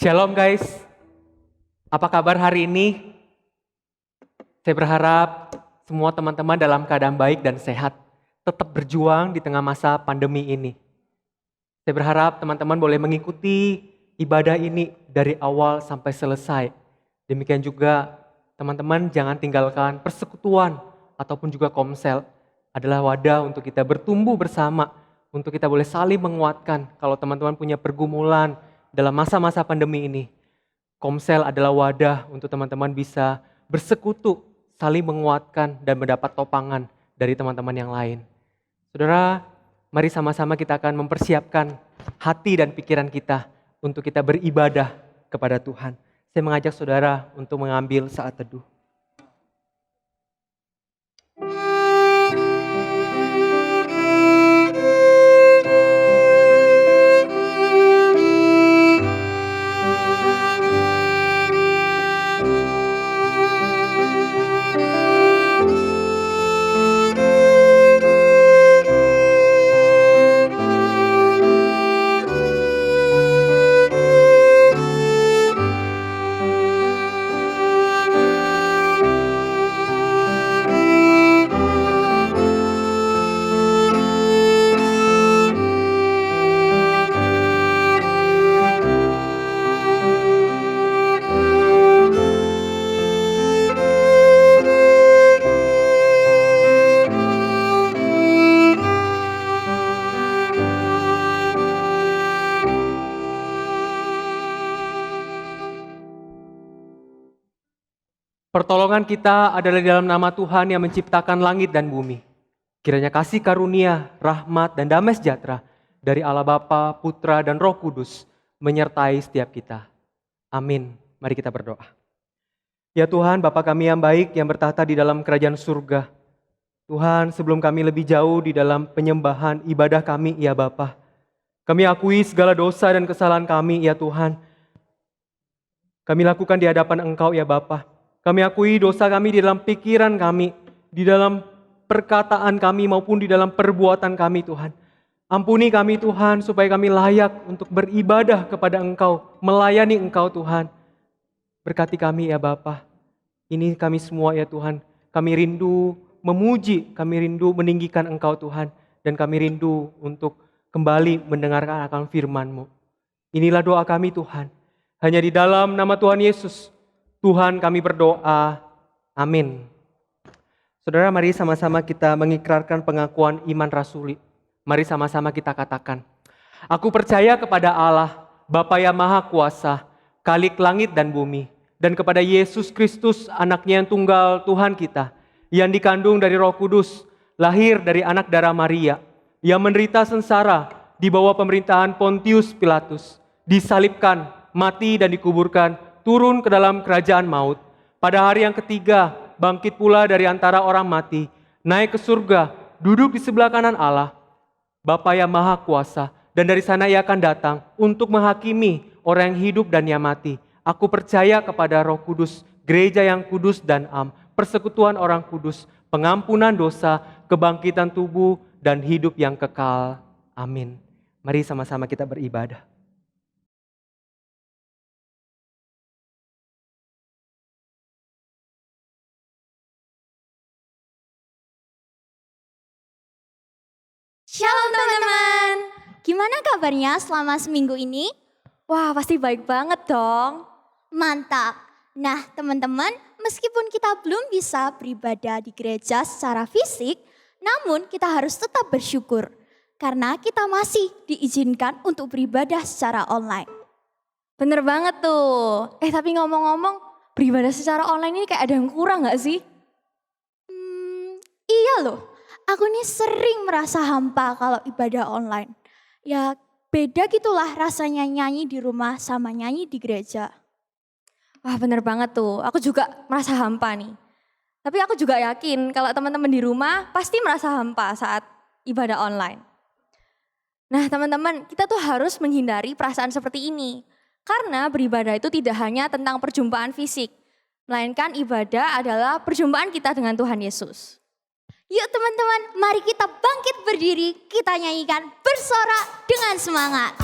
Shalom guys, apa kabar hari ini? Saya berharap semua teman-teman dalam keadaan baik dan sehat, tetap berjuang di tengah masa pandemi ini. Saya berharap teman-teman boleh mengikuti ibadah ini dari awal sampai selesai. Demikian juga teman-teman jangan tinggalkan persekutuan ataupun juga komsel. Adalah wadah untuk kita bertumbuh bersama, untuk kita boleh saling menguatkan kalau teman-teman punya pergumulan dalam masa-masa pandemi ini. Komsel adalah wadah untuk teman-teman bisa bersekutu, saling menguatkan dan mendapat topangan dari teman-teman yang lain. Saudara, mari sama-sama kita akan mempersiapkan hati dan pikiran kita untuk kita beribadah kepada Tuhan. Saya mengajak saudara untuk mengambil saat teduh. Pertolongan kita adalah di dalam nama Tuhan yang menciptakan langit dan bumi. Kiranya kasih karunia, rahmat, dan damai sejahtera dari Allah Bapa, Putra, dan Roh Kudus menyertai setiap kita. Amin. Mari kita berdoa. Ya Tuhan, Bapa kami yang baik yang bertahta di dalam kerajaan surga. Tuhan, sebelum kami lebih jauh di dalam penyembahan ibadah kami, ya Bapa, kami akui segala dosa dan kesalahan kami, ya Tuhan. Kami lakukan di hadapan Engkau, ya Bapa. Kami akui dosa kami di dalam pikiran kami, di dalam perkataan kami maupun di dalam perbuatan kami Tuhan. Ampuni kami Tuhan supaya kami layak untuk beribadah kepada Engkau, melayani Engkau Tuhan. Berkati kami ya Bapa. Ini kami semua ya Tuhan. Kami rindu memuji, kami rindu meninggikan Engkau Tuhan. Dan kami rindu untuk kembali mendengarkan akan firman-Mu. Inilah doa kami Tuhan. Hanya di dalam nama Tuhan Yesus Tuhan kami berdoa, amin. Saudara, mari sama-sama kita mengikrarkan pengakuan iman rasuli. Mari sama-sama kita katakan, aku percaya kepada Allah, Bapa yang Maha Kuasa, Khalik langit dan bumi, dan kepada Yesus Kristus, anaknya yang tunggal Tuhan kita, yang dikandung dari Roh Kudus, lahir dari anak darah Maria, yang menderita sengsara di bawah pemerintahan Pontius Pilatus, disalibkan, mati dan dikuburkan, turun ke dalam kerajaan maut. Pada hari yang ketiga, bangkit pula dari antara orang mati, naik ke surga, duduk di sebelah kanan Allah, Bapa yang Maha Kuasa, dan dari sana Ia akan datang untuk menghakimi orang yang hidup dan yang mati. Aku percaya kepada Roh Kudus, gereja yang kudus dan am, persekutuan orang kudus, pengampunan dosa, kebangkitan tubuh, dan hidup yang kekal. Amin. Mari sama-sama kita beribadah. Shalom teman-teman, gimana kabarnya selama seminggu ini? Wah, pasti baik banget dong. Mantap. Nah teman-teman, meskipun kita belum bisa beribadah di gereja secara fisik, namun kita harus tetap bersyukur. Karena kita masih diizinkan untuk beribadah secara online. Bener banget tuh. Tapi ngomong-ngomong, beribadah secara online ini kayak ada yang kurang gak sih? Iya loh. Aku nih sering merasa hampa kalau ibadah online. Ya beda gitulah rasanya nyanyi di rumah sama nyanyi di gereja. Wah bener banget tuh, aku juga merasa hampa nih. Tapi aku juga yakin kalau teman-teman di rumah pasti merasa hampa saat ibadah online. Nah teman-teman, kita tuh harus menghindari perasaan seperti ini. Karena beribadah itu tidak hanya tentang perjumpaan fisik. Melainkan ibadah adalah perjumpaan kita dengan Tuhan Yesus. Yuk teman-teman, mari kita bangkit berdiri, kita nyanyikan bersorak dengan semangat.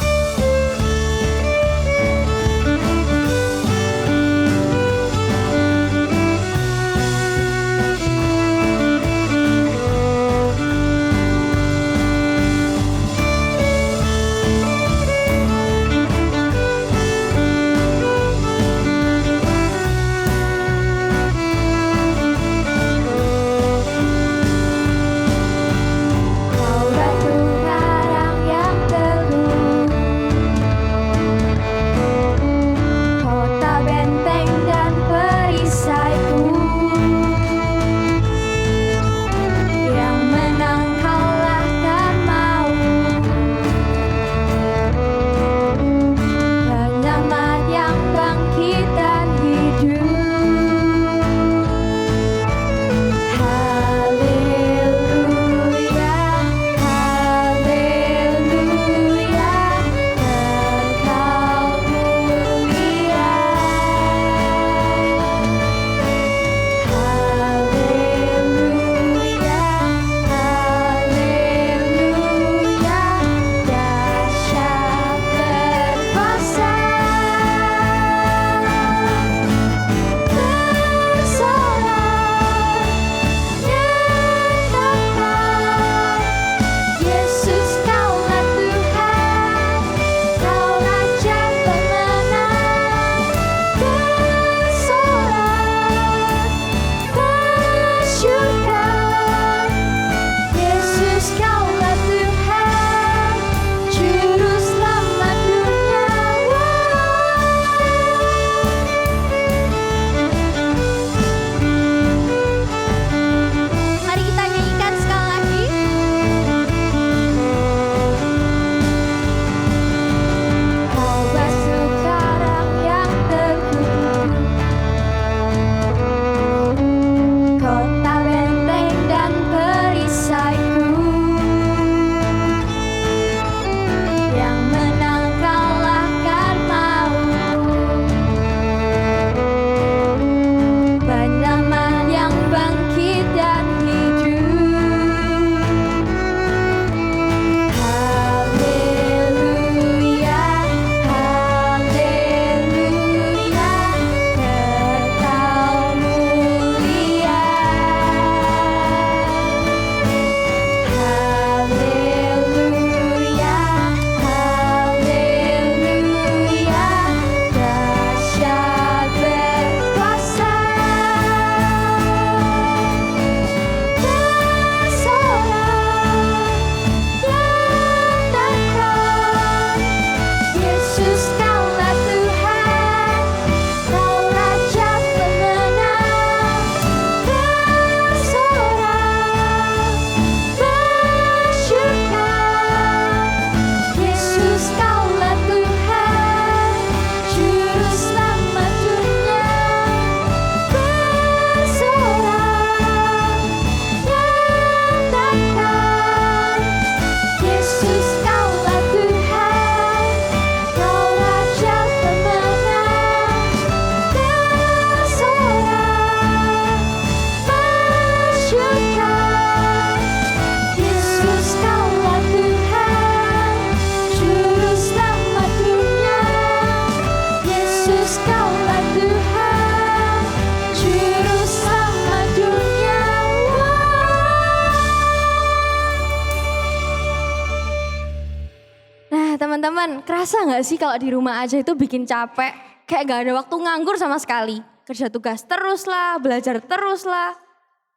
Ngerasa gak sih kalau di rumah aja itu bikin capek, kayak gak ada waktu nganggur sama sekali. Kerja tugas terus lah, belajar terus lah.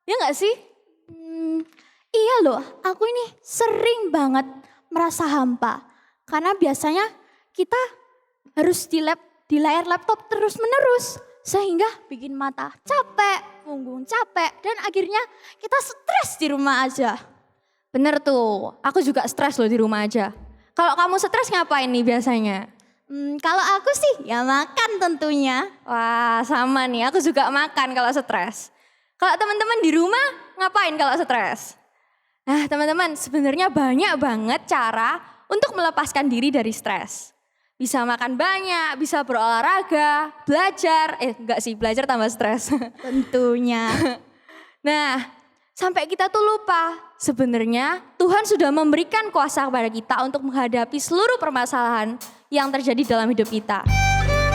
Ya gak sih? Iya loh, aku ini sering banget merasa hampa. Karena biasanya kita harus di layar laptop terus menerus. Sehingga bikin mata capek, punggung capek, dan akhirnya kita stres di rumah aja. Bener tuh, aku juga stres loh di rumah aja. Kalau kamu stres ngapain nih biasanya? Kalau aku sih ya makan tentunya. Wah sama nih, aku juga makan kalau stres. Kalau teman-teman di rumah ngapain kalau stres? Nah teman-teman sebenarnya banyak banget cara untuk melepaskan diri dari stres. Bisa makan banyak, bisa berolahraga, belajar. Enggak sih, belajar tambah stres. Tentunya. Nah sampai kita tuh lupa sebenarnya Tuhan sudah memberikan kuasa kepada kita untuk menghadapi seluruh permasalahan yang terjadi dalam hidup kita.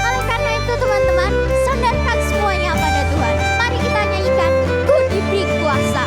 Oleh karena itu teman-teman, sandarkan semuanya pada Tuhan. Mari kita nyanyikan Ku Diberi Kuasa.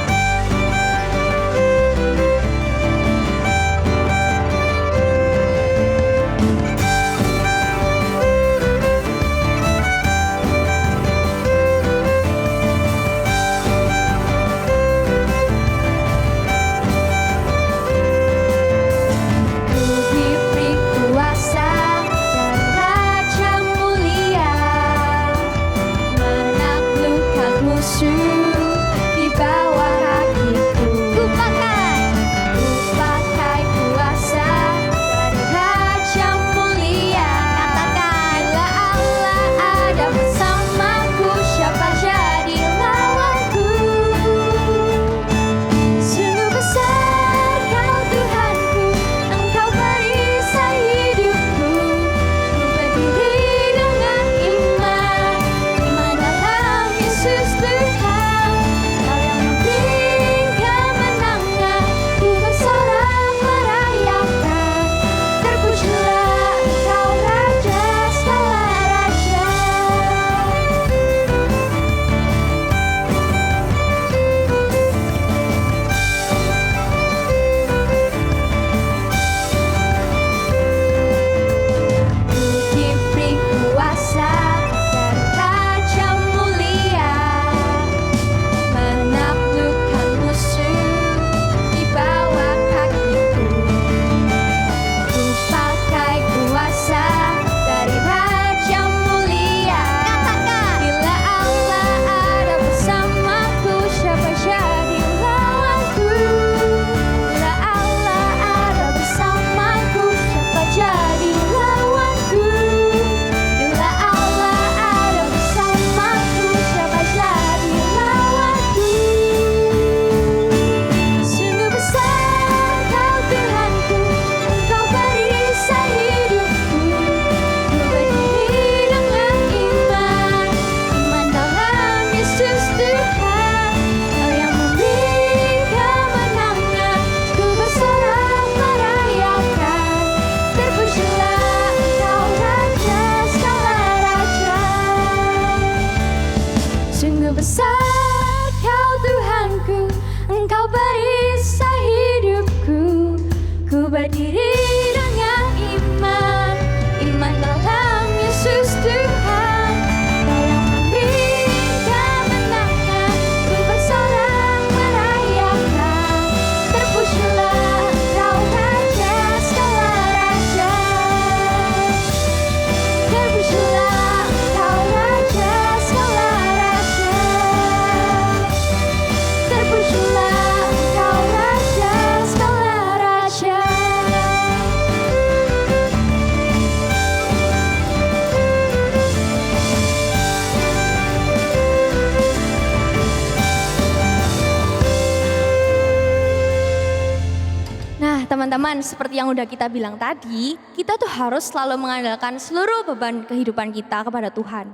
teman-teman, seperti yang udah kita bilang tadi, kita tuh harus selalu mengandalkan seluruh beban kehidupan kita kepada Tuhan.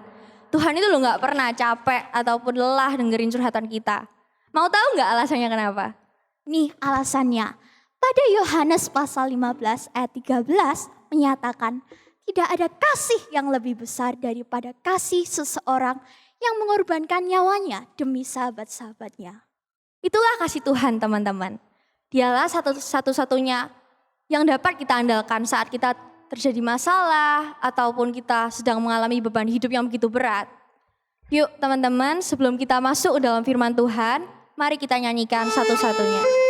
Tuhan itu loh gak pernah capek ataupun lelah dengerin curhatan kita. Mau tahu gak alasannya kenapa? Nih alasannya. Pada Yohanes pasal 15 ayat 13 menyatakan, tidak ada kasih yang lebih besar daripada kasih seseorang yang mengorbankan nyawanya demi sahabat-sahabatnya. Itulah kasih Tuhan teman-teman. Dialah satu-satunya yang dapat kita andalkan saat kita terjadi masalah ataupun kita sedang mengalami beban hidup yang begitu berat. Yuk teman-teman, sebelum kita masuk dalam firman Tuhan, mari kita nyanyikan satu-satunya.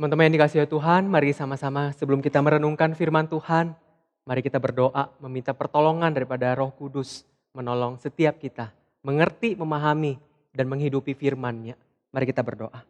Teman-teman yang dikasihi Tuhan, mari sama-sama sebelum kita merenungkan firman Tuhan, mari kita berdoa meminta pertolongan daripada Roh Kudus menolong setiap kita, mengerti, memahami, dan menghidupi firman-Nya. Mari kita berdoa.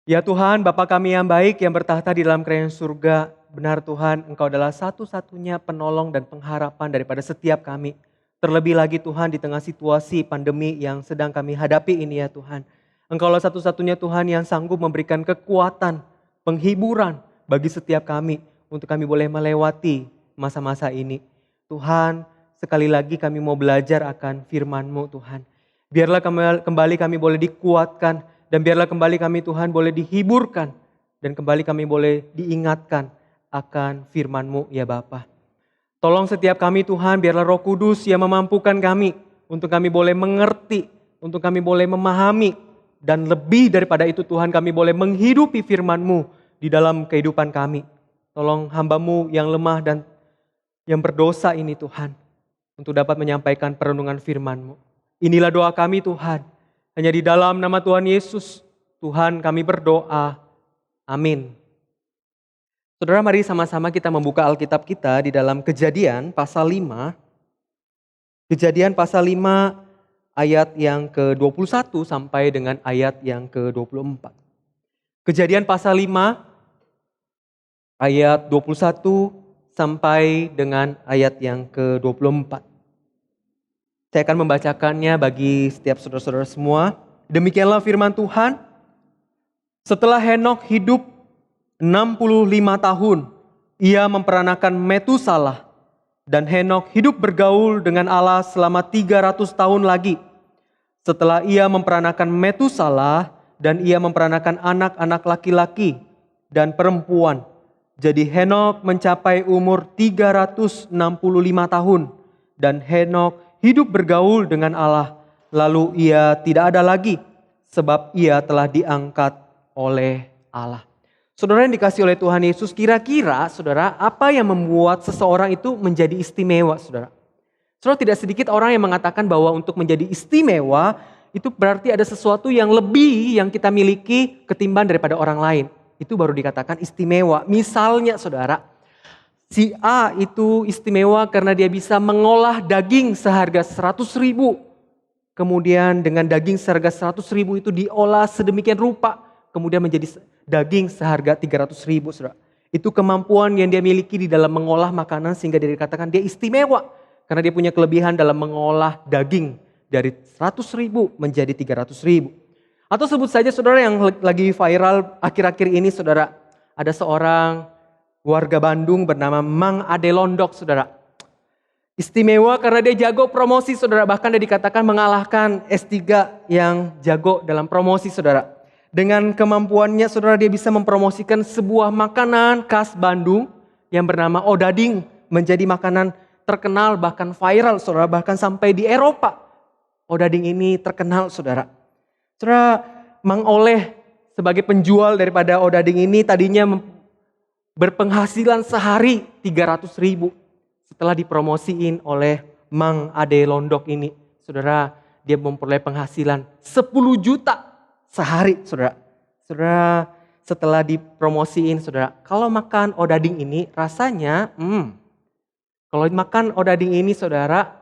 Ya Tuhan, Bapa kami yang baik yang bertahta di dalam kerajaan surga, benar Tuhan, Engkau adalah satu-satunya penolong dan pengharapan daripada setiap kami. Terlebih lagi Tuhan di tengah situasi pandemi yang sedang kami hadapi ini ya Tuhan. Engkaulah satu-satunya Tuhan yang sanggup memberikan kekuatan, penghiburan bagi setiap kami untuk kami boleh melewati masa-masa ini. Tuhan, sekali lagi kami mau belajar akan firman-Mu Tuhan. Biarlah kembali kami boleh dikuatkan dan biarlah kembali kami Tuhan boleh dihiburkan dan kembali kami boleh diingatkan akan firman-Mu ya Bapa. Tolong setiap kami Tuhan, biarlah Roh Kudus yang memampukan kami untuk kami boleh mengerti, untuk kami boleh memahami, dan lebih daripada itu Tuhan kami boleh menghidupi firman-Mu di dalam kehidupan kami. Tolong hamba-Mu yang lemah dan yang berdosa ini Tuhan, untuk dapat menyampaikan perenungan firman-Mu. Inilah doa kami Tuhan, hanya di dalam nama Tuhan Yesus, Tuhan kami berdoa. Amin. Saudara, mari sama-sama kita membuka Alkitab kita di dalam Kejadian pasal 5. Kejadian pasal 5 ayat yang ke-21 sampai dengan ayat yang ke-24. Kejadian pasal 5 ayat 21 sampai dengan ayat yang ke-24. Saya akan membacakannya bagi setiap saudara-saudara semua. Demikianlah firman Tuhan. Setelah Henokh hidup 65 tahun, ia memperanakan Metusalah, dan Henokh hidup bergaul dengan Allah selama 300 tahun lagi. Setelah ia memperanakan Metusalah, dan ia memperanakan anak-anak laki-laki dan perempuan. Jadi Henokh mencapai umur 365 tahun, dan Henokh hidup bergaul dengan Allah. Lalu ia tidak ada lagi, sebab ia telah diangkat oleh Allah. Saudara yang dikasih oleh Tuhan Yesus, kira-kira saudara apa yang membuat seseorang itu menjadi istimewa saudara? Saudara, tidak sedikit orang yang mengatakan bahwa untuk menjadi istimewa itu berarti ada sesuatu yang lebih yang kita miliki ketimbang daripada orang lain. Itu baru dikatakan istimewa. Misalnya saudara, si A itu istimewa karena dia bisa mengolah daging seharga 100.000. Kemudian dengan daging seharga 100.000 itu diolah sedemikian rupa. Kemudian menjadi daging seharga 300.000 saudara. Itu kemampuan yang dia miliki di dalam mengolah makanan sehingga dia dikatakan dia istimewa. Karena dia punya kelebihan dalam mengolah daging dari 100.000 menjadi 300.000. Atau sebut saja saudara yang lagi viral akhir-akhir ini saudara. Ada seorang warga Bandung bernama Mang Ade Londok saudara. Istimewa karena dia jago promosi saudara. Bahkan dia dikatakan mengalahkan S3 yang jago dalam promosi saudara. Dengan kemampuannya saudara dia bisa mempromosikan sebuah makanan khas Bandung yang bernama odading. Menjadi makanan terkenal bahkan viral saudara. Bahkan sampai di Eropa. Odading ini terkenal saudara. Saudara, Mang Oleh sebagai penjual daripada odading ini tadinya berpenghasilan sehari 300.000. Setelah dipromosiin oleh Mang Ade Londok ini. Saudara, dia memperoleh penghasilan 10 juta. Sehari saudara. Saudara, setelah dipromosiin saudara. Kalau makan odading ini rasanya kalau makan odading ini saudara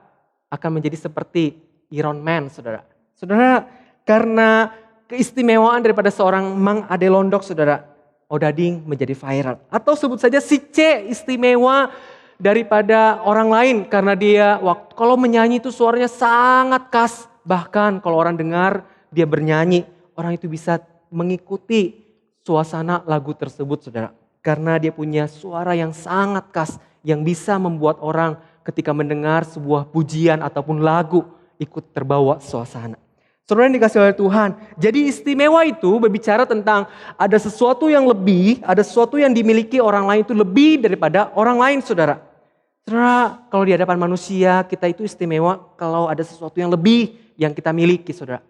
akan menjadi seperti Iron Man saudara. Saudara, karena keistimewaan daripada seorang Mang Ade Londok saudara. Odading menjadi viral. Atau sebut saja si C istimewa daripada orang lain. Karena dia kalau menyanyi itu suaranya sangat khas. Bahkan kalau orang dengar dia bernyanyi. Orang itu bisa mengikuti suasana lagu tersebut saudara. Karena dia punya suara yang sangat khas. Yang bisa membuat orang ketika mendengar sebuah pujian ataupun lagu ikut terbawa suasana. Saudara yang dikasih oleh Tuhan. Jadi istimewa itu berbicara tentang ada sesuatu yang lebih. Ada sesuatu yang dimiliki orang lain itu lebih daripada orang lain saudara. Saudara, kalau di hadapan manusia kita itu istimewa kalau ada sesuatu yang lebih yang kita miliki saudara.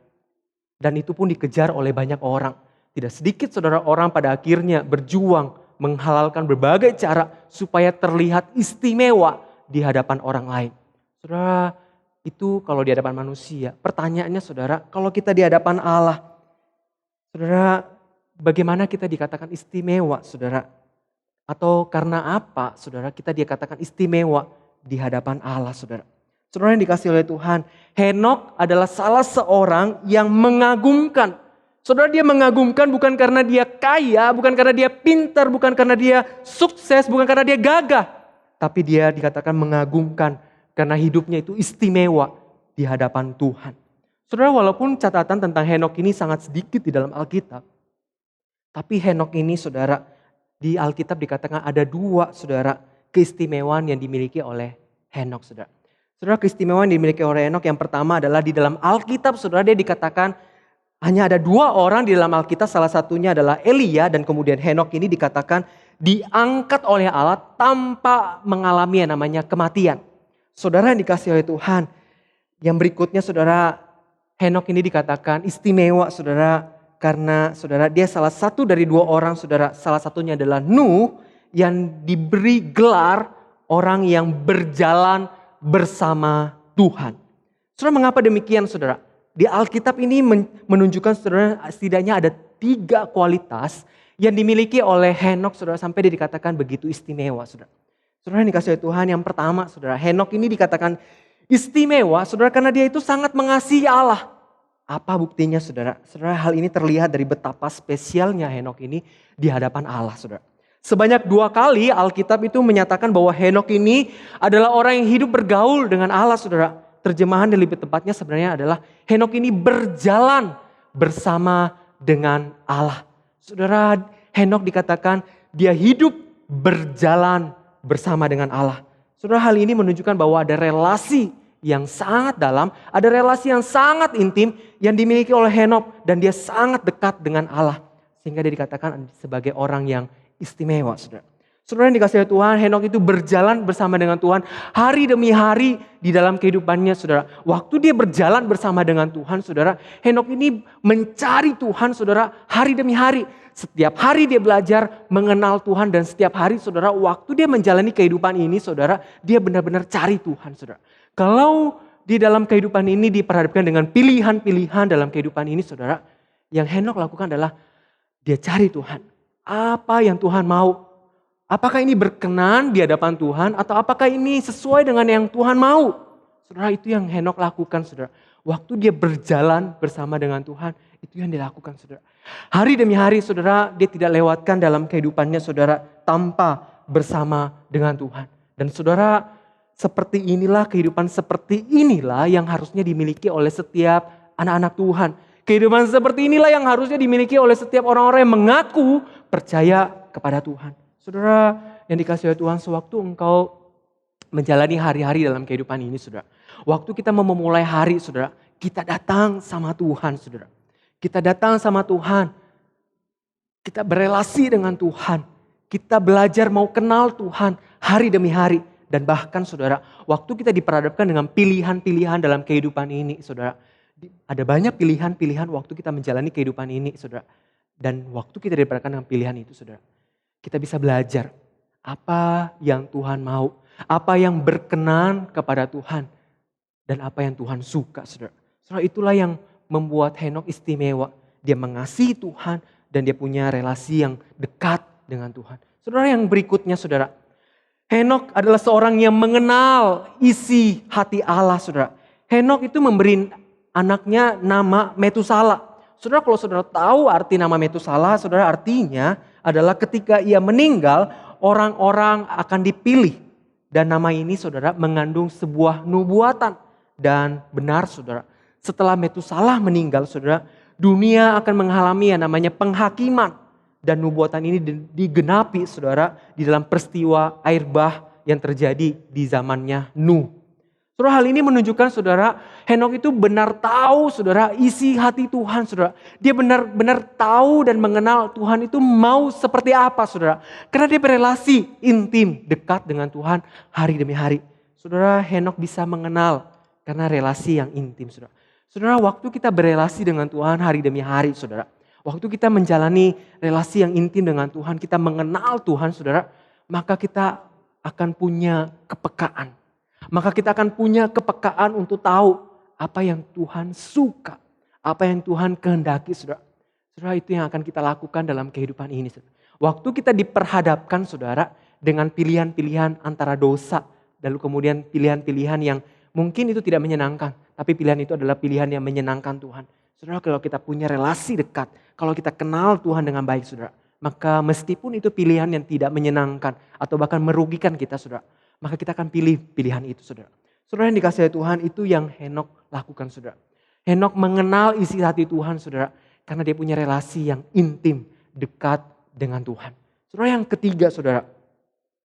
Dan itu pun dikejar oleh banyak orang. Tidak sedikit saudara orang pada akhirnya berjuang menghalalkan berbagai cara supaya terlihat istimewa di hadapan orang lain. Saudara, itu kalau di hadapan manusia. Pertanyaannya saudara, kalau kita di hadapan Allah. Saudara, bagaimana kita dikatakan istimewa saudara? Atau karena apa saudara kita dikatakan istimewa di hadapan Allah saudara? Saudara yang dikasih oleh Tuhan, Henokh adalah salah seorang yang mengagumkan Saudara, dia mengagumkan bukan karena dia kaya, bukan karena dia pintar, bukan karena dia sukses, bukan karena dia gagah. Tapi dia dikatakan mengagumkan karena hidupnya itu istimewa di hadapan Tuhan. Saudara, walaupun catatan tentang Henok ini sangat sedikit di dalam Alkitab. Tapi Henok ini saudara, di Alkitab dikatakan ada dua saudara keistimewaan yang dimiliki oleh Henok saudara. Saudara, keistimewaan yang dimiliki oleh Henok yang pertama adalah di dalam Alkitab saudara dia dikatakan hanya ada dua orang di dalam Alkitab, salah satunya adalah Elia dan kemudian Henok ini dikatakan diangkat oleh Allah tanpa mengalami yang namanya kematian. Saudara yang dikasihi oleh Tuhan, yang berikutnya saudara, Henok ini dikatakan istimewa saudara karena saudara dia salah satu dari dua orang saudara, salah satunya adalah Nuh yang diberi gelar orang yang berjalan bersama Tuhan. Saudara, mengapa demikian saudara? Di Alkitab ini menunjukkan saudara setidaknya ada 3 kualitas yang dimiliki oleh Henok saudara sampai dia dikatakan begitu istimewa saudara. Saudara yang dikasihi Tuhan, yang pertama saudara, Henok ini dikatakan istimewa saudara karena dia itu sangat mengasihi Allah. Apa buktinya saudara? Saudara, hal ini terlihat dari betapa spesialnya Henok ini di hadapan Allah saudara. Sebanyak 2 kali Alkitab itu menyatakan bahwa Henok ini adalah orang yang hidup bergaul dengan Allah saudara. Terjemahan yang lebih tepatnya sebenarnya adalah Henok ini berjalan bersama dengan Allah. Saudara, Henok dikatakan dia hidup berjalan bersama dengan Allah. Saudara, hal ini menunjukkan bahwa ada relasi yang sangat dalam, ada relasi yang sangat intim yang dimiliki oleh Henok dan dia sangat dekat dengan Allah. Sehingga dia dikatakan sebagai orang yang istimewa, saudara. Saudara yang dikasihi Tuhan, Henok itu berjalan bersama dengan Tuhan hari demi hari di dalam kehidupannya saudara. Waktu dia berjalan bersama dengan Tuhan saudara, Henok ini mencari Tuhan saudara hari demi hari. Setiap hari dia belajar mengenal Tuhan dan setiap hari saudara waktu dia menjalani kehidupan ini saudara, dia benar-benar cari Tuhan saudara. Kalau di dalam kehidupan ini diperhadapkan dengan pilihan-pilihan dalam kehidupan ini saudara, yang Henok lakukan adalah dia cari Tuhan. Apa yang Tuhan mau? Apakah ini berkenan di hadapan Tuhan atau apakah ini sesuai dengan yang Tuhan mau? Saudara, itu yang Henok lakukan saudara. Waktu dia berjalan bersama dengan Tuhan, itu yang dilakukan saudara. Hari demi hari saudara, dia tidak lewatkan dalam kehidupannya saudara tanpa bersama dengan Tuhan. Dan saudara, seperti inilah kehidupan seperti inilah yang harusnya dimiliki oleh setiap anak-anak Tuhan. Kehidupan seperti inilah yang harusnya dimiliki oleh setiap orang-orang yang mengaku percaya kepada Tuhan. Saudara yang dikasihi Tuhan, sewaktu engkau menjalani hari-hari dalam kehidupan ini saudara. Waktu kita mau memulai hari saudara, kita datang sama Tuhan saudara. Kita datang sama Tuhan. Kita berelasi dengan Tuhan. Kita belajar mau kenal Tuhan hari demi hari. Dan bahkan saudara, waktu kita diperhadapkan dengan pilihan-pilihan dalam kehidupan ini saudara. Ada banyak pilihan-pilihan waktu kita menjalani kehidupan ini saudara. Dan waktu kita diperhadapkan dengan pilihan itu saudara. Kita bisa belajar apa yang Tuhan mau, apa yang berkenan kepada Tuhan, dan apa yang Tuhan suka, saudara. Saudara, itulah yang membuat Henok istimewa. Dia mengasihi Tuhan dan dia punya relasi yang dekat dengan Tuhan. Saudara, yang berikutnya, saudara, Henok adalah seorang yang mengenal isi hati Allah, saudara. Henok itu memberi anaknya nama Metusala. Saudara, kalau saudara tahu arti nama Metusala, saudara, artinya adalah ketika ia meninggal, orang-orang akan dipilih. Dan nama ini saudara mengandung sebuah nubuatan. Dan benar saudara, setelah Metusala meninggal saudara, dunia akan mengalami yang namanya penghakiman. Dan nubuatan ini digenapi saudara di dalam peristiwa air bah yang terjadi di zamannya Nuh. Saudara, hal ini menunjukkan saudara, Henok itu benar tahu saudara isi hati Tuhan saudara. Dia benar-benar tahu dan mengenal Tuhan itu mau seperti apa saudara. Karena dia berelasi intim dekat dengan Tuhan hari demi hari. Saudara, Henok bisa mengenal karena relasi yang intim saudara. Saudara, waktu kita berelasi dengan Tuhan hari demi hari saudara. Waktu kita menjalani relasi yang intim dengan Tuhan, kita mengenal Tuhan saudara. Maka kita akan punya kepekaan. Maka kita akan punya kepekaan untuk tahu apa yang Tuhan suka. Apa yang Tuhan kehendaki saudara. Saudara, itu yang akan kita lakukan dalam kehidupan ini. Saudara. Waktu kita diperhadapkan saudara dengan pilihan-pilihan antara dosa. Lalu kemudian pilihan-pilihan yang mungkin itu tidak menyenangkan. Tapi pilihan itu adalah pilihan yang menyenangkan Tuhan. Saudara, kalau kita punya relasi dekat, kalau kita kenal Tuhan dengan baik, saudara, maka meskipun itu pilihan yang tidak menyenangkan atau bahkan merugikan kita, saudara, maka kita akan pilih pilihan itu, saudara. Saudara yang dikasihi Tuhan, itu yang Henokh lakukan, saudara. Henokh mengenal isi hati Tuhan, saudara, karena dia punya relasi yang intim, dekat dengan Tuhan. Saudara, yang ketiga, saudara,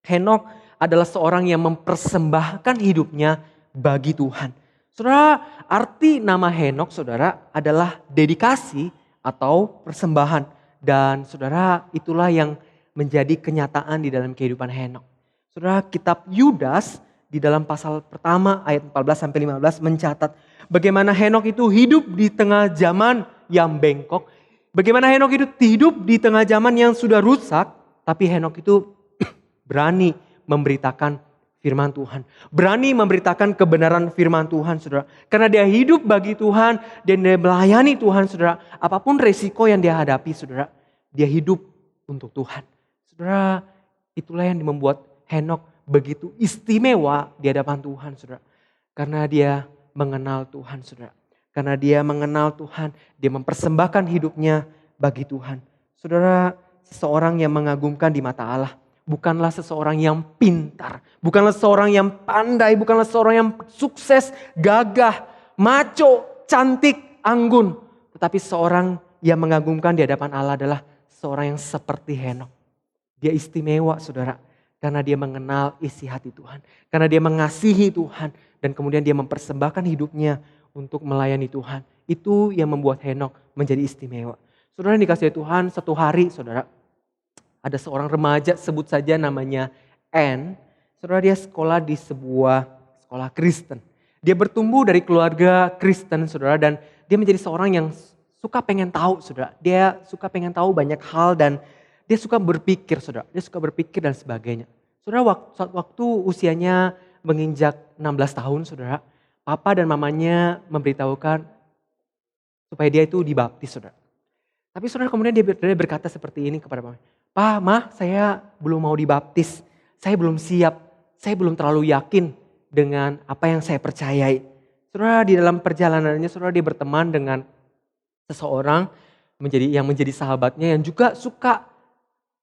Henokh adalah seorang yang mempersembahkan hidupnya bagi Tuhan. Saudara, arti nama Henokh, saudara, adalah dedikasi atau persembahan. Dan saudara, itulah yang menjadi kenyataan di dalam kehidupan Henokh. Saudara, kitab Yudas di dalam pasal pertama ayat 14-15 mencatat bagaimana Henokh itu hidup di tengah zaman yang bengkok. Bagaimana Henokh itu hidup di tengah zaman yang sudah rusak, tapi Henokh itu berani memberitakan firman Tuhan. Berani memberitakan kebenaran firman Tuhan, saudara. Karena dia hidup bagi Tuhan dan dia melayani Tuhan, saudara. Apapun resiko yang dia hadapi, saudara, dia hidup untuk Tuhan. Saudara, itulah yang membuat Henokh begitu istimewa di hadapan Tuhan, saudara. Karena dia mengenal Tuhan, saudara. Karena dia mengenal Tuhan, dia mempersembahkan hidupnya bagi Tuhan. Saudara, seseorang yang mengagumkan di mata Allah bukanlah seseorang yang pintar, bukanlah seseorang yang pandai, bukanlah seseorang yang sukses, gagah, maco, cantik, anggun. Tetapi seorang yang mengagumkan di hadapan Allah adalah seorang yang seperti Henokh. Dia istimewa, saudara, karena dia mengenal isi hati Tuhan. Karena dia mengasihi Tuhan dan kemudian dia mempersembahkan hidupnya untuk melayani Tuhan. Itu yang membuat Henokh menjadi istimewa. Saudara yang dikasihi Tuhan, satu hari, saudara, ada seorang remaja, sebut saja namanya Anne. Saudara, dia sekolah di sebuah sekolah Kristen. Dia bertumbuh dari keluarga Kristen, saudara, dan dia menjadi seorang yang suka pengen tahu, saudara. Dia suka pengen tahu banyak hal dan dia suka berpikir, saudara. Dia suka berpikir dan sebagainya. Saudara, waktu usianya menginjak 16 tahun, saudara, papa dan mamanya memberitahukan supaya dia itu dibaptis, saudara. Tapi saudara, kemudian dia berkata seperti ini kepada mamanya. Pak, Ma, saya belum mau dibaptis. Saya belum siap. Saya belum terlalu yakin dengan apa yang saya percayai. Saudara, di dalam perjalanannya, saudara, dia berteman dengan seseorang yang menjadi sahabatnya yang juga suka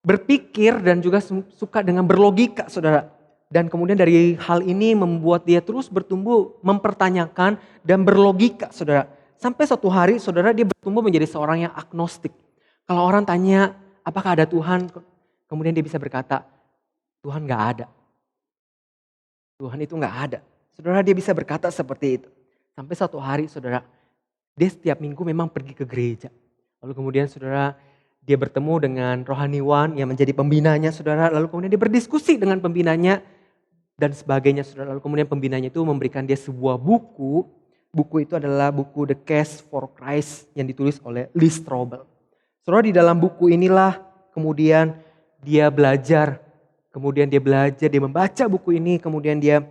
berpikir dan juga suka dengan berlogika, saudara. Dan kemudian dari hal ini membuat dia terus bertumbuh mempertanyakan dan berlogika, saudara. Sampai suatu hari, saudara, dia bertumbuh menjadi seorang yang agnostik. Kalau orang tanya, apakah ada Tuhan? Kemudian dia bisa berkata, Tuhan gak ada. Tuhan itu gak ada. Saudara, dia bisa berkata seperti itu. Sampai suatu hari, saudara, dia setiap minggu memang pergi ke gereja. Lalu kemudian, saudara, dia bertemu dengan rohaniwan yang menjadi pembinanya, saudara. Lalu kemudian dia berdiskusi dengan pembinanya dan sebagainya, saudara. Lalu kemudian pembinanya itu memberikan dia sebuah buku. Buku itu adalah buku The Case for Christ yang ditulis oleh Lee Strobel. Saudara, di dalam buku inilah kemudian dia belajar, dia membaca buku ini, kemudian dia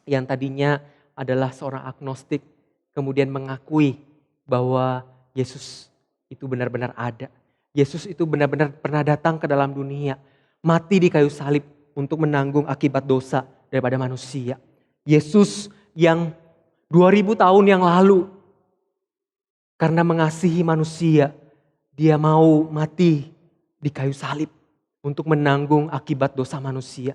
yang tadinya adalah seorang agnostik, kemudian mengakui bahwa Yesus itu benar-benar ada. Yesus itu benar-benar pernah datang ke dalam dunia, mati di kayu salib untuk menanggung akibat dosa daripada manusia. Yesus yang 2000 tahun yang lalu karena mengasihi manusia, dia mau mati di kayu salib untuk menanggung akibat dosa manusia.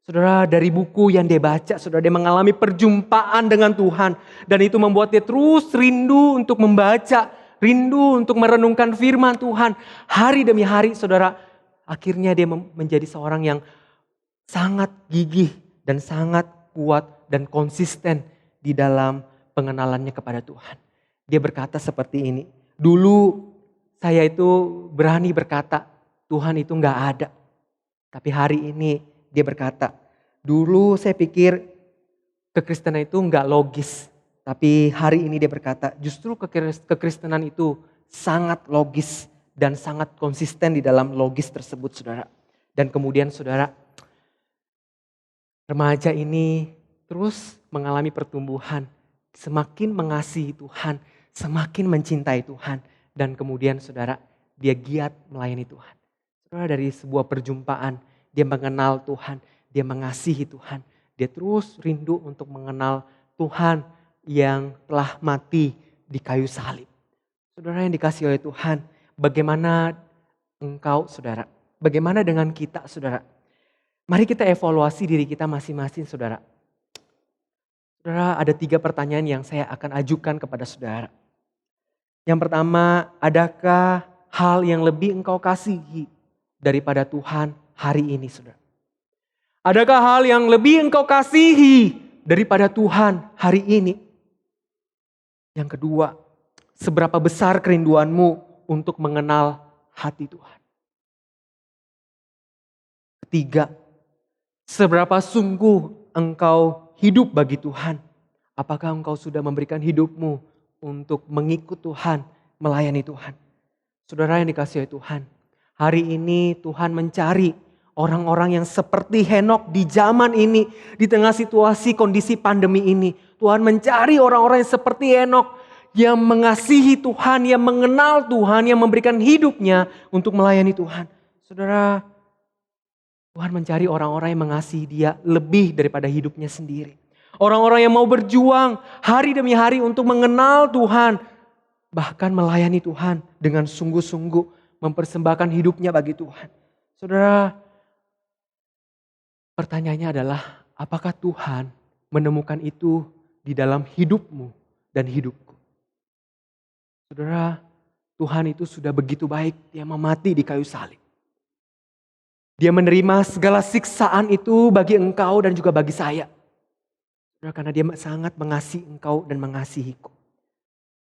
Saudara, dari buku yang dia baca, saudara, dia mengalami perjumpaan dengan Tuhan. Dan itu membuat dia terus rindu untuk membaca, rindu untuk merenungkan firman Tuhan. Hari demi hari, saudara, akhirnya dia menjadi seorang yang sangat gigih dan sangat kuat dan konsisten di dalam pengenalannya kepada Tuhan. Dia berkata seperti ini, dulu saya itu berani berkata Tuhan itu gak ada. Tapi hari ini dia berkata, dulu saya pikir kekristenan itu gak logis. Tapi hari ini dia berkata, justru kekristenan itu sangat logis dan sangat konsisten di dalam logis tersebut, saudara. Dan kemudian, saudara, remaja ini terus mengalami pertumbuhan, semakin mengasihi Tuhan, semakin mencintai Tuhan. Dan kemudian, saudara, dia giat melayani Tuhan. Saudara, dari sebuah perjumpaan, dia mengenal Tuhan, dia mengasihi Tuhan. Dia terus rindu untuk mengenal Tuhan yang telah mati di kayu salib. Saudara yang dikasih oleh Tuhan, bagaimana engkau saudara? Bagaimana dengan kita saudara? Mari kita evaluasi diri kita masing-masing saudara. Saudara, ada 3 pertanyaan yang saya akan ajukan kepada saudara. Yang pertama, adakah hal yang lebih engkau kasihi daripada Tuhan hari ini saudara? Adakah hal yang lebih engkau kasihi daripada Tuhan hari ini? Yang kedua, seberapa besar kerinduanmu untuk mengenal hati Tuhan? Ketiga, seberapa sungguh engkau hidup bagi Tuhan? Apakah engkau sudah memberikan hidupmu untuk mengikut Tuhan, melayani Tuhan? Saudara yang dikasihi oleh Tuhan, hari ini Tuhan mencari orang-orang yang seperti Henokh di zaman ini, di tengah situasi kondisi pandemi ini. Tuhan mencari orang-orang yang seperti Henokh, yang mengasihi Tuhan, yang mengenal Tuhan, yang memberikan hidupnya untuk melayani Tuhan. Saudara, Tuhan mencari orang-orang yang mengasihi Dia lebih daripada hidupnya sendiri. Orang-orang yang mau berjuang hari demi hari untuk mengenal Tuhan, bahkan melayani Tuhan dengan sungguh-sungguh mempersembahkan hidupnya bagi Tuhan. Saudara, pertanyaannya adalah, apakah Tuhan menemukan itu di dalam hidupmu dan hidupku? Saudara, Tuhan itu sudah begitu baik, Dia mati di kayu salib. Dia menerima segala siksaan itu bagi engkau dan juga bagi saya. Saudara, karena Dia sangat mengasihi engkau dan mengasihiku.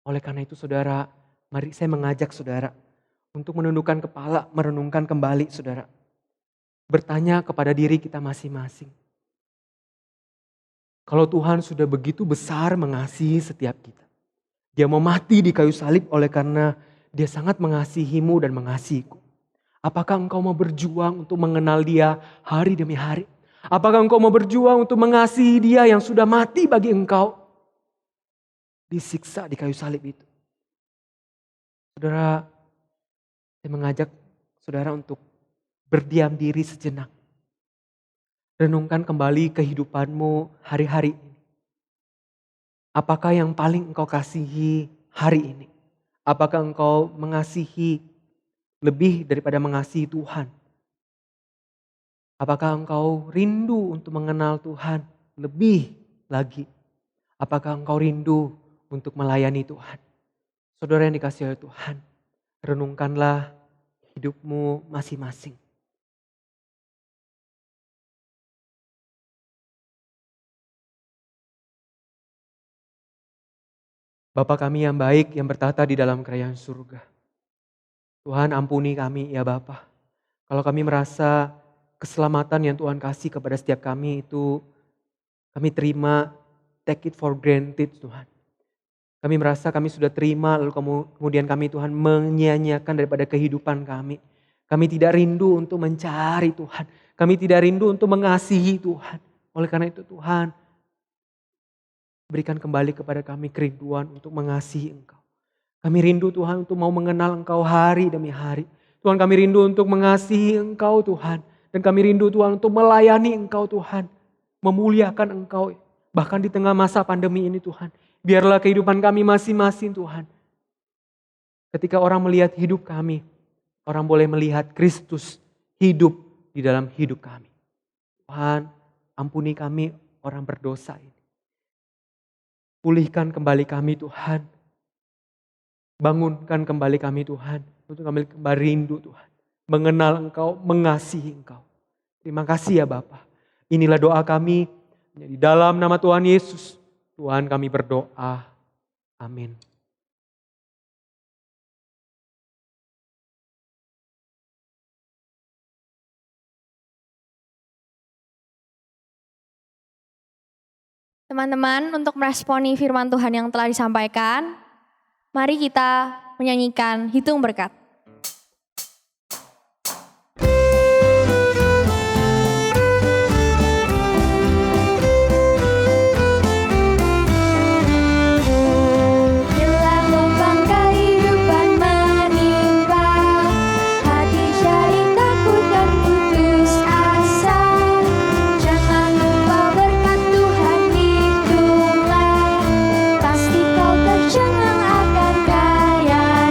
Oleh karena itu saudara, mari saya mengajak saudara untuk menundukkan kepala, merenungkan kembali saudara. Bertanya kepada diri kita masing-masing. Kalau Tuhan sudah begitu besar mengasihi setiap kita. Dia mau mati di kayu salib oleh karena Dia sangat mengasihimu dan mengasihiku. Apakah engkau mau berjuang untuk mengenal Dia hari demi hari? Apakah engkau mau berjuang untuk mengasihi Dia yang sudah mati bagi engkau? Disiksa di kayu salib itu. Saudara, saya mengajak saudara untuk berdiam diri sejenak. Renungkan kembali kehidupanmu hari-hari ini. Apakah yang paling engkau kasihi hari ini? Apakah engkau mengasihi lebih daripada mengasihi Tuhan? Apakah engkau rindu untuk mengenal Tuhan lebih lagi? Apakah engkau rindu untuk melayani Tuhan? Saudara yang dikasihi oleh Tuhan, renungkanlah hidupmu masing-masing. Bapa kami yang baik yang bertata di dalam kerajaan surga. Tuhan ampuni kami ya Bapa. Kalau kami merasa keselamatan yang Tuhan kasih kepada setiap kami itu kami terima, take it for granted Tuhan. Kami merasa kami sudah terima lalu kemudian kami Tuhan menyia-nyiakan daripada kehidupan kami. Kami tidak rindu untuk mencari Tuhan. Kami tidak rindu untuk mengasihi Tuhan. Oleh karena itu Tuhan, berikan kembali kepada kami kerinduan untuk mengasihi Engkau. Kami rindu Tuhan untuk mau mengenal Engkau hari demi hari. Tuhan kami rindu untuk mengasihi Engkau Tuhan. Dan kami rindu Tuhan untuk melayani Engkau Tuhan. Memuliakan Engkau. Bahkan di tengah masa pandemi ini Tuhan. Biarlah kehidupan kami masing-masing Tuhan. Ketika orang melihat hidup kami. Orang boleh melihat Kristus hidup di dalam hidup kami. Tuhan ampuni kami orang berdosa ini. Pulihkan kembali kami Tuhan. Bangunkan kembali kami Tuhan. Untuk kami kembali rindu Tuhan. Mengenal Engkau, mengasihi Engkau. Terima kasih ya Bapa. Inilah doa kami. Di dalam nama Tuhan Yesus. Tuhan kami berdoa. Amin. Teman-teman, untuk meresponi firman Tuhan yang telah disampaikan, mari kita menyanyikan Hitung Berkat. Jangan akan kaya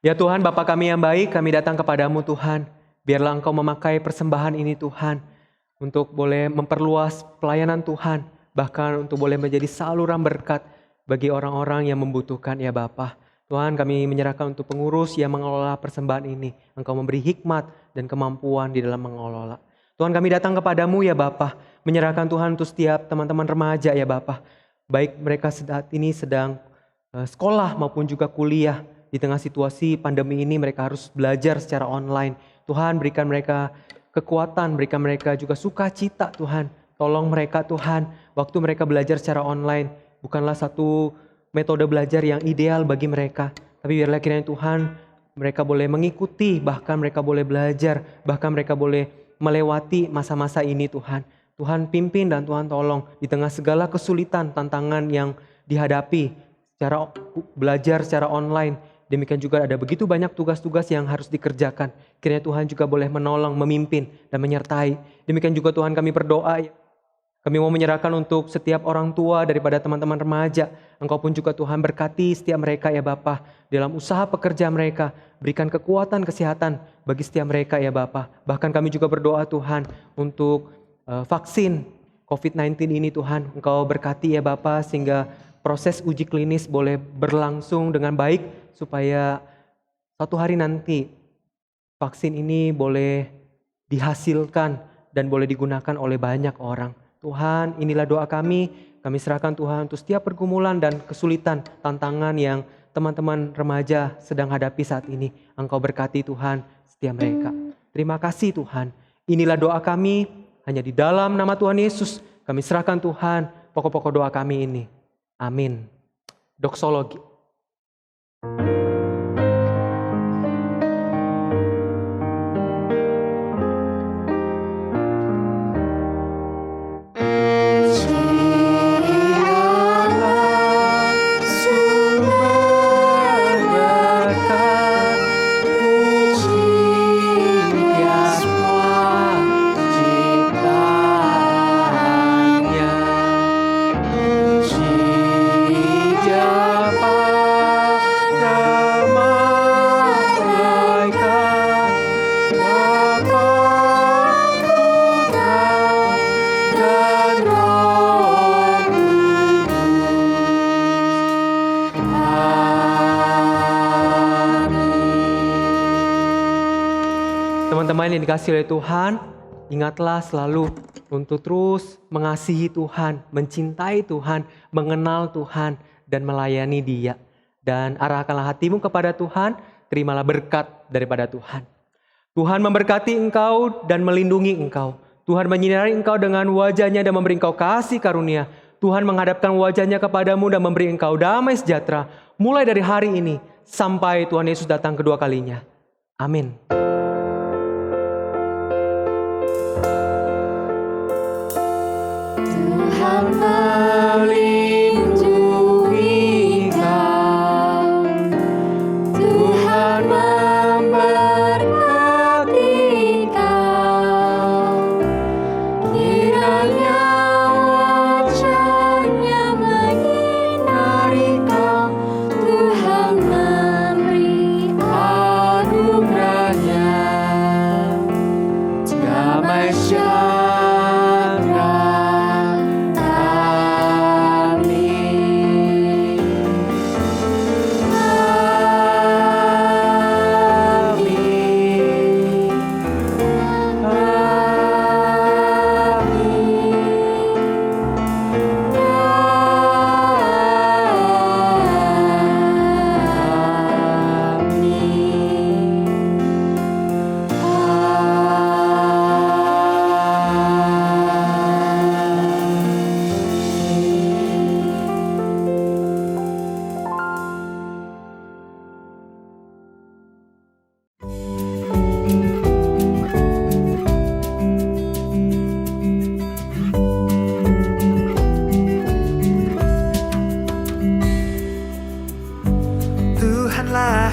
Ya Tuhan, Bapa kami yang baik, kami datang kepadamu Tuhan. Biarlah Engkau memakai persembahan ini Tuhan, untuk boleh memperluas pelayanan Tuhan, bahkan untuk boleh menjadi saluran berkat bagi orang-orang yang membutuhkan ya Bapa. Tuhan, kami menyerahkan untuk pengurus yang mengelola persembahan ini. Engkau memberi hikmat dan kemampuan di dalam mengelola. Tuhan, kami datang kepadamu ya Bapa, menyerahkan Tuhan untuk setiap teman-teman remaja ya Bapa. Baik mereka saat ini sedang sekolah maupun juga kuliah. Di tengah situasi pandemi ini mereka harus belajar secara online. Tuhan, berikan mereka kekuatan, berikan mereka juga sukacita Tuhan. Tolong mereka Tuhan, waktu mereka belajar secara online bukanlah satu metode belajar yang ideal bagi mereka. Tapi biarlah kiranya Tuhan, mereka boleh mengikuti, bahkan mereka boleh belajar, bahkan mereka boleh melewati masa-masa ini Tuhan. Tuhan pimpin dan Tuhan tolong di tengah segala kesulitan, tantangan yang dihadapi secara belajar secara online. Demikian juga ada begitu banyak tugas-tugas yang harus dikerjakan. Kiranya Tuhan juga boleh menolong, memimpin, dan menyertai. Demikian juga Tuhan kami berdoa. Kami mau menyerahkan untuk setiap orang tua daripada teman-teman remaja. Engkau pun juga Tuhan berkati setiap mereka ya Bapa. Dalam usaha pekerja mereka, berikan kekuatan, kesehatan bagi setiap mereka ya Bapa. Bahkan kami juga berdoa Tuhan untuk vaksin COVID-19 ini Tuhan. Engkau berkati ya Bapa sehingga proses uji klinis boleh berlangsung dengan baik, supaya suatu hari nanti vaksin ini boleh dihasilkan dan boleh digunakan oleh banyak orang. Tuhan, inilah doa kami serahkan Tuhan untuk setiap pergumulan dan kesulitan, tantangan yang teman-teman remaja sedang hadapi saat ini. Engkau berkati Tuhan setiap mereka. Terima kasih Tuhan. Inilah doa kami, hanya di dalam nama Tuhan Yesus kami serahkan Tuhan pokok-pokok doa kami ini. Amin. Doksologi. Teman-teman yang dikasihi oleh Tuhan, ingatlah selalu untuk terus mengasihi Tuhan, mencintai Tuhan, mengenal Tuhan, dan melayani Dia. Dan arahkanlah hatimu kepada Tuhan, terimalah berkat daripada Tuhan. Tuhan memberkati engkau dan melindungi engkau. Tuhan menyinari engkau dengan wajah-Nya dan memberi engkau kasih karunia. Tuhan menghadapkan wajah-Nya kepadamu dan memberi engkau damai sejahtera, mulai dari hari ini sampai Tuhan Yesus datang kedua kalinya. Amin. Tuhan melindungi kau, Tuhan memberkati kau, kiranya wajah-Nya menyinari kau, Tuhan memberi anugerah-Nya, damai sejahtera.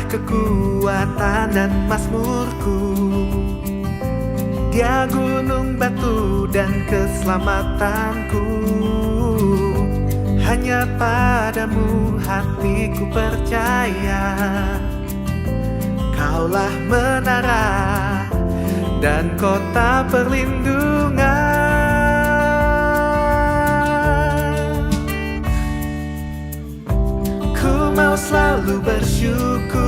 Kekuatan dan mazmurku, Dia gunung batu dan keselamatanku. Hanya padamu hatiku percaya, Kaulah menara dan kota perlindungan. Ku mau selalu bersyukur